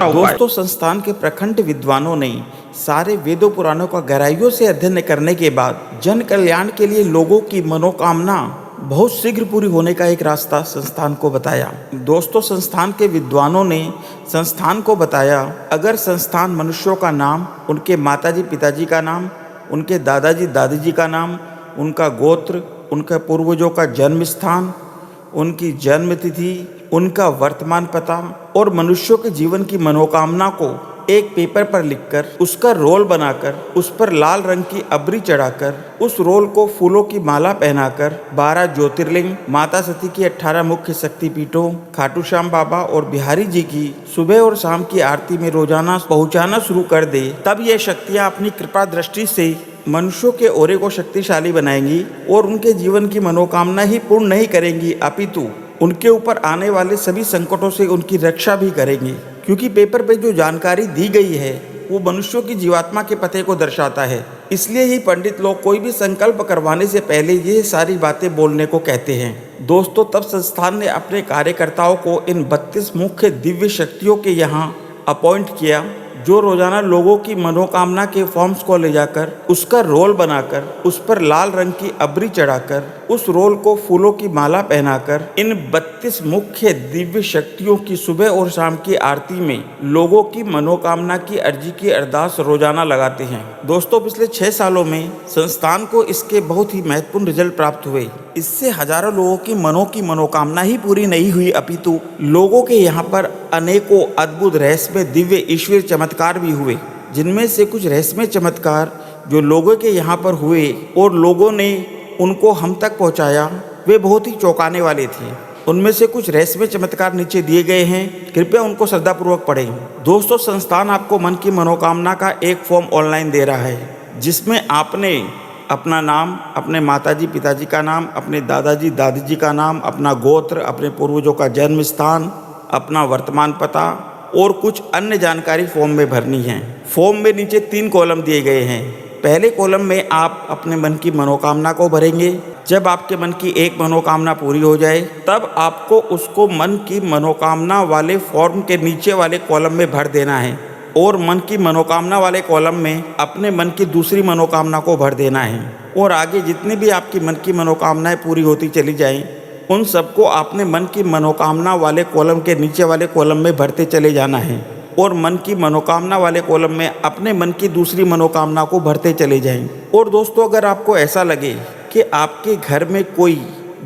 उपाय। दोस्तों, संस्थान के प्रखंड विद्वानों ने सारे वेदों पुराणों का गहराइयों से अध्ययन करने के बाद जन कल्याण के लिए लोगों की मनोकामना बहुत शीघ्र पूरी होने का एक रास्ता संस्थान को बताया। दोस्तों, संस्थान के विद्वानों ने संस्थान को बताया, अगर संस्थान मनुष्यों का नाम, उनके माताजी पिताजी का नाम, उनके दादाजी दादी जी का नाम, उनका गोत्र, उनके पूर्वजों का जन्म स्थान, उनकी जन्म तिथि, उनका वर्तमान पता और मनुष्यों के जीवन की मनोकामना को एक पेपर पर लिखकर उसका रोल बनाकर उस पर लाल रंग की अबरी चढ़ाकर उस रोल को फूलों की माला पहनाकर 12 ज्योतिर्लिंग, माता सती की 18 मुख्य शक्तिपीठों, खाटू श्याम बाबा और बिहारी जी की सुबह और शाम की आरती में रोजाना पहुंचाना शुरू कर दे, तब ये शक्तियां अपनी कृपा दृष्टि से मनुष्यों के ओरे को शक्तिशाली बनाएंगी और उनके जीवन की मनोकामना ही पूर्ण नहीं करेंगी, अपितु उनके ऊपर आने वाले सभी संकटों से उनकी रक्षा भी करेंगी। क्योंकि पेपर पे जो जानकारी दी गई है वो मनुष्यों की जीवात्मा के पते को दर्शाता है। इसलिए ही पंडित लोग कोई भी संकल्प करवाने से पहले ये सारी बातें बोलने को कहते हैं। दोस्तों, तब संस्थान ने अपने कार्यकर्ताओं को इन 32 मुख्य दिव्य शक्तियों के यहाँ अपॉइंट किया, जो रोजाना लोगों की मनोकामना के फॉर्म्स को ले जाकर उसका रोल बनाकर उस पर लाल रंग की अबरी चढ़ाकर उस रोल को फूलों की माला पहनाकर इन 32 मुख्य दिव्य शक्तियों की सुबह और शाम की आरती में लोगों की मनोकामना की अर्जी की अरदास रोजाना लगाते हैं। दोस्तों, पिछले 6 सालों में संस्थान को इसके बहुत ही महत्वपूर्ण रिजल्ट प्राप्त हुए। इससे हजारों लोगों की मनोकामना ही पूरी नहीं हुई, अपितु लोगों के यहाँ पर अनेकों अद्भुत रहस्यमय दिव्य ईश्वरीय चमत्कार भी हुए, जिनमें से कुछ रहस्यमय चमत्कार जो लोगों के यहाँ पर हुए और लोगों ने उनको हम तक पहुँचाया, वे बहुत ही चौंकाने वाले थे। उनमें से कुछ रहस्यमय चमत्कार नीचे दिए गए हैं, कृपया उनको श्रद्धापूर्वक पढ़ें। दोस्तों, संस्थान आपको मन की मनोकामना का एक फॉर्म ऑनलाइन दे रहा है, जिसमें आपने अपना नाम, अपने माताजी पिताजी का नाम, अपने दादाजी दादी जी का नाम, अपना गोत्र, अपने पूर्वजों का जन्म स्थान, अपना वर्तमान पता और कुछ अन्य जानकारी फॉर्म में भरनी है। फॉर्म में नीचे 3 कॉलम दिए गए हैं। पहले कॉलम में आप अपने मन की मनोकामना को भरेंगे। जब आपके मन की एक मनोकामना पूरी हो जाए, तब आपको उसको मन की मनोकामना वाले फॉर्म के नीचे वाले कॉलम में भर देना है और मन की मनोकामना वाले कॉलम में अपने मन की दूसरी मनोकामना को भर देना है। और आगे जितनी भी आपकी मन की मनोकामनाएं पूरी होती चली जाएं, उन सबको आपने मन की मनोकामना वाले कॉलम के नीचे वाले कॉलम में भरते चले जाना है और मन की मनोकामना वाले कॉलम में अपने मन की दूसरी मनोकामना को भरते चले जाएं। और दोस्तों, अगर आपको ऐसा लगे कि आपके घर में कोई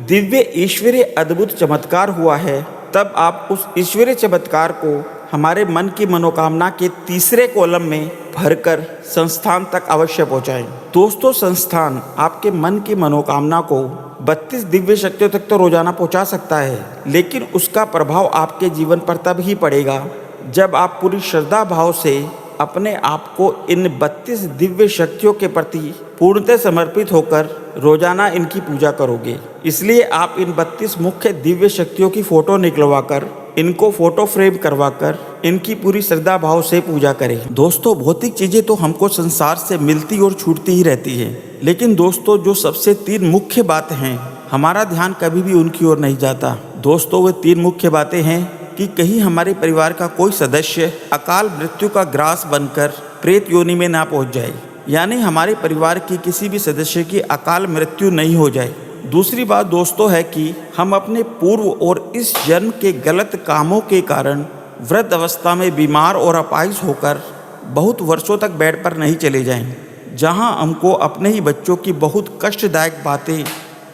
दिव्य ईश्वरीय अद्भुत चमत्कार हुआ है, तब आप उस ईश्वरीय चमत्कार को हमारे मन की मनोकामना के तीसरे कॉलम में भरकर संस्थान तक अवश्य पहुंचाएं। दोस्तों, संस्थान आपके मन की मनोकामना को 32 दिव्य शक्तियों तक तो रोजाना पहुंचा सकता है, लेकिन उसका प्रभाव आपके जीवन पर तब ही पड़ेगा जब आप पूरी श्रद्धा भाव से अपने आप को इन 32 दिव्य शक्तियों के प्रति पूर्णतः समर्पित होकर रोजाना इनकी पूजा करोगे। इसलिए आप इन 32 मुख्य दिव्य शक्तियों की फोटो निकलवाकर, इनको फोटो फ्रेम करवाकर इनकी पूरी श्रद्धा भाव से पूजा करें। दोस्तों, भौतिक चीजें तो हमको संसार से मिलती और छूटती ही रहती है, लेकिन दोस्तों जो सबसे 3 मुख्य बातें हैं, हमारा ध्यान कभी भी उनकी ओर नहीं जाता। दोस्तों, वे 3 मुख्य बातें हैं कि कहीं हमारे परिवार का कोई सदस्य अकाल मृत्यु का ग्रास बनकर प्रेत योनि में ना पहुंच जाए, यानी हमारे परिवार की किसी भी सदस्य की अकाल मृत्यु नहीं हो जाए। दूसरी बात दोस्तों है कि हम अपने पूर्व और इस जन्म के गलत कामों के कारण वृद्ध अवस्था में बीमार और अपाहिज होकर बहुत वर्षों तक बेड पर नहीं चले जाएं, जहां हमको अपने ही बच्चों की बहुत कष्टदायक बातें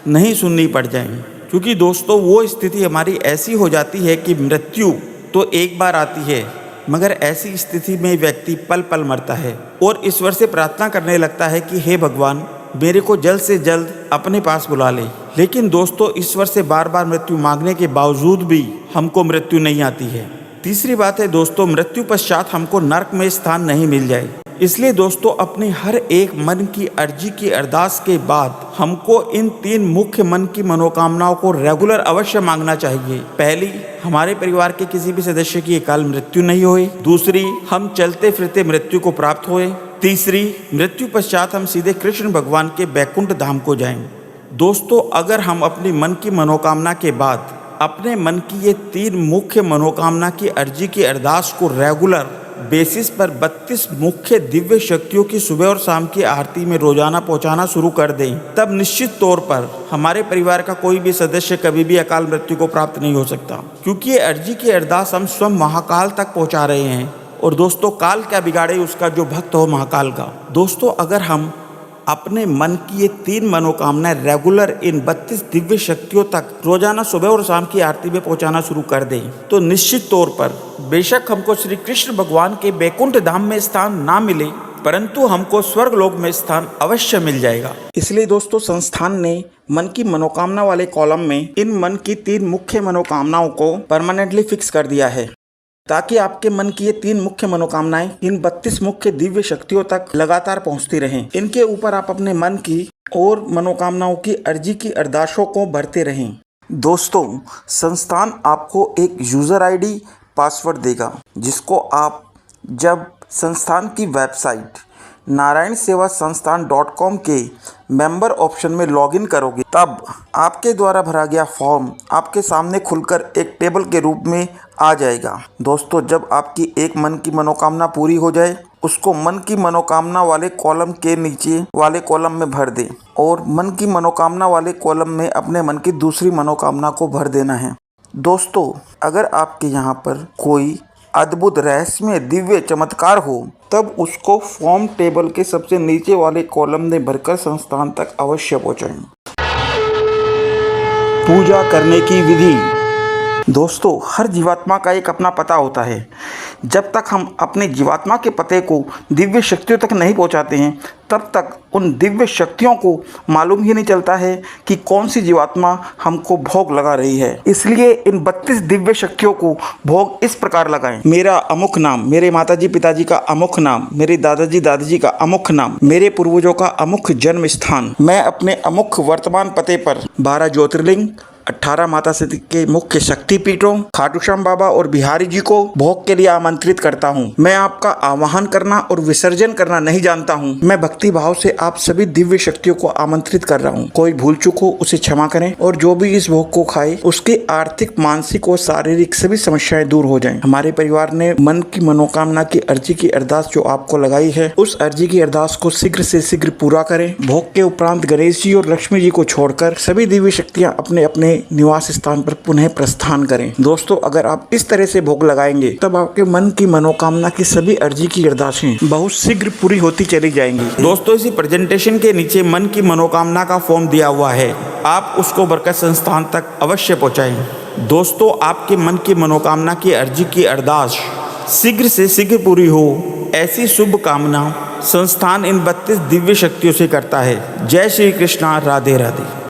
नहीं सुननी पड़ जाएं। क्योंकि दोस्तों, वो स्थिति हमारी ऐसी हो जाती है कि मृत्यु तो एक बार आती है, मगर ऐसी स्थिति में व्यक्ति पल पल मरता है और ईश्वर से प्रार्थना करने लगता है कि हे भगवान, मेरे को जल्द से जल्द अपने पास बुला ले। लेकिन दोस्तों, ईश्वर से बार बार मृत्यु मांगने के बावजूद भी हमको मृत्यु नहीं आती है। तीसरी बात है दोस्तों, मृत्यु पश्चात हमको नरक में स्थान नहीं मिल जाए। इसलिए दोस्तों, अपनी हर एक मन की अर्जी की अरदास के बाद हमको इन 3 मुख्य मन की मनोकामनाओं को रेगुलर अवश्य मांगना चाहिए। पहली, हमारे परिवार के किसी भी सदस्य की अकाल मृत्यु नहीं होए। दूसरी, हम चलते फिरते मृत्यु को प्राप्त होए। तीसरी, मृत्यु पश्चात हम सीधे कृष्ण भगवान के बैकुंठ धाम को जाएं। दोस्तों, अगर हम अपनी मन की मनोकामना के बाद अपने मन की ये 3 मुख्य मनोकामना की अर्जी की अरदास को रेगुलर बेसिस पर 32 मुख्य दिव्य शक्तियों की सुबह और शाम की आरती में रोजाना पहुंचाना शुरू कर दें, तब निश्चित तौर पर हमारे परिवार का कोई भी सदस्य कभी भी अकाल मृत्यु को प्राप्त नहीं हो सकता, क्योंकि ये अर्जी की अरदास हम स्वयं महाकाल तक पहुंचा रहे हैं। और दोस्तों, काल क्या बिगाड़े उसका जो भक्त हो महाकाल का। दोस्तों, अगर हम अपने मन की ये 3 मनोकामनाएं रेगुलर इन 32 दिव्य शक्तियों तक रोजाना सुबह और शाम की आरती में पहुंचाना शुरू कर दें, तो निश्चित तौर पर बेशक हमको श्री कृष्ण भगवान के बैकुंठ धाम में स्थान ना मिले, परंतु हमको स्वर्ग लोक में स्थान अवश्य मिल जाएगा। इसलिए दोस्तों, संस्थान ने मन की मनोकामना वाले कॉलम में इन मन की 3 मुख्य मनोकामनाओं को परमानेंटली फिक्स कर दिया है, ताकि आपके मन की ये 3 मुख्य मनोकामनाएं इन 32 मुख्य दिव्य शक्तियों तक लगातार पहुंचती रहें। इनके ऊपर आप अपने मन की और मनोकामनाओं की अर्जी की अरदासों को भरते रहें। दोस्तों, संस्थान आपको एक यूज़र आईडी पासवर्ड देगा, जिसको आप जब संस्थान की वेबसाइट narayansevasansthan.com के मेंबर ऑप्शन में लॉगिन करोगे, तब आपके द्वारा भरा गया फॉर्म आपके सामने खुलकर एक टेबल के रूप में आ जाएगा। दोस्तों, जब आपकी एक मन की मनोकामना पूरी हो जाए, उसको मन की मनोकामना वाले कॉलम के नीचे वाले कॉलम में भर दें और मन की मनोकामना वाले कॉलम में अपने मन की दूसरी मनोकामना को भर देना है। दोस्तों, अगर आपके यहाँ पर कोई अद्भुत रहस्यमय दिव्य चमत्कार हो, तब उसको फॉर्म टेबल के सबसे नीचे वाले कॉलम में भरकर संस्थान तक अवश्य पहुँचाएं। पूजा करने की विधि। दोस्तों, हर जीवात्मा का एक अपना पता होता है। जब तक हम अपने जीवात्मा के पते को दिव्य शक्तियों तक नहीं पहुंचाते हैं, तब तक उन दिव्य शक्तियों को मालूम ही नहीं चलता है कि कौन सी जीवात्मा हमको भोग लगा रही है। इसलिए इन 32 दिव्य शक्तियों को भोग इस प्रकार लगाएं। मेरा अमुक नाम, मेरे माताजी पिताजी का अमुक नाम, मेरे दादाजी दादाजी का अमुक नाम, मेरे पूर्वजों का अमुक जन्म स्थान। मैं अपने अमुक वर्तमान पते पर 12 ज्योतिर्लिंग, 18 माता सती के मुख्य शक्तिपीठों, खाटू श्याम बाबा और बिहारी जी को भोग के लिए आमंत्रित करता हूँ। मैं आपका आवाहन करना और विसर्जन करना नहीं जानता हूँ। मैं भक्ति भाव से आप सभी दिव्य शक्तियों को आमंत्रित कर रहा हूँ। कोई भूल चूक हो उसे क्षमा करें, और जो भी इस भोग को खाए उसकी आर्थिक, मानसिक और शारीरिक सभी समस्याएं दूर हो जाएं। हमारे परिवार ने मन की मनोकामना की अर्जी की अरदास जो आपको लगाई है, उस अर्जी की अरदास को शीघ्र से शीघ्र पूरा करें। भोग के उपरांत गणेश जी और लक्ष्मी जी को छोड़कर सभी दिव्य शक्तियाँ अपने अपने निवास स्थान पर पुनः प्रस्थान करें। दोस्तों, अगर आप इस तरह से भोग लगाएंगे, तब आपके मन की मनोकामना की सभी अर्जी की अरदासें बहुत शीघ्र पूरी होती चली जाएंगी। दोस्तों, इसी प्रेजेंटेशन के नीचे मन की मनोकामना का फॉर्म दिया हुआ है, आप उसको भरकर संस्थान तक अवश्य पहुंचाएं। दोस्तों, आपके मन की मनोकामना की अर्जी की अरदास शीघ्र से शीघ्र पूरी हो, ऐसी शुभ कामना संस्थान इन 32 दिव्य शक्तियों से करता है। जय श्री कृष्णा, राधे राधे।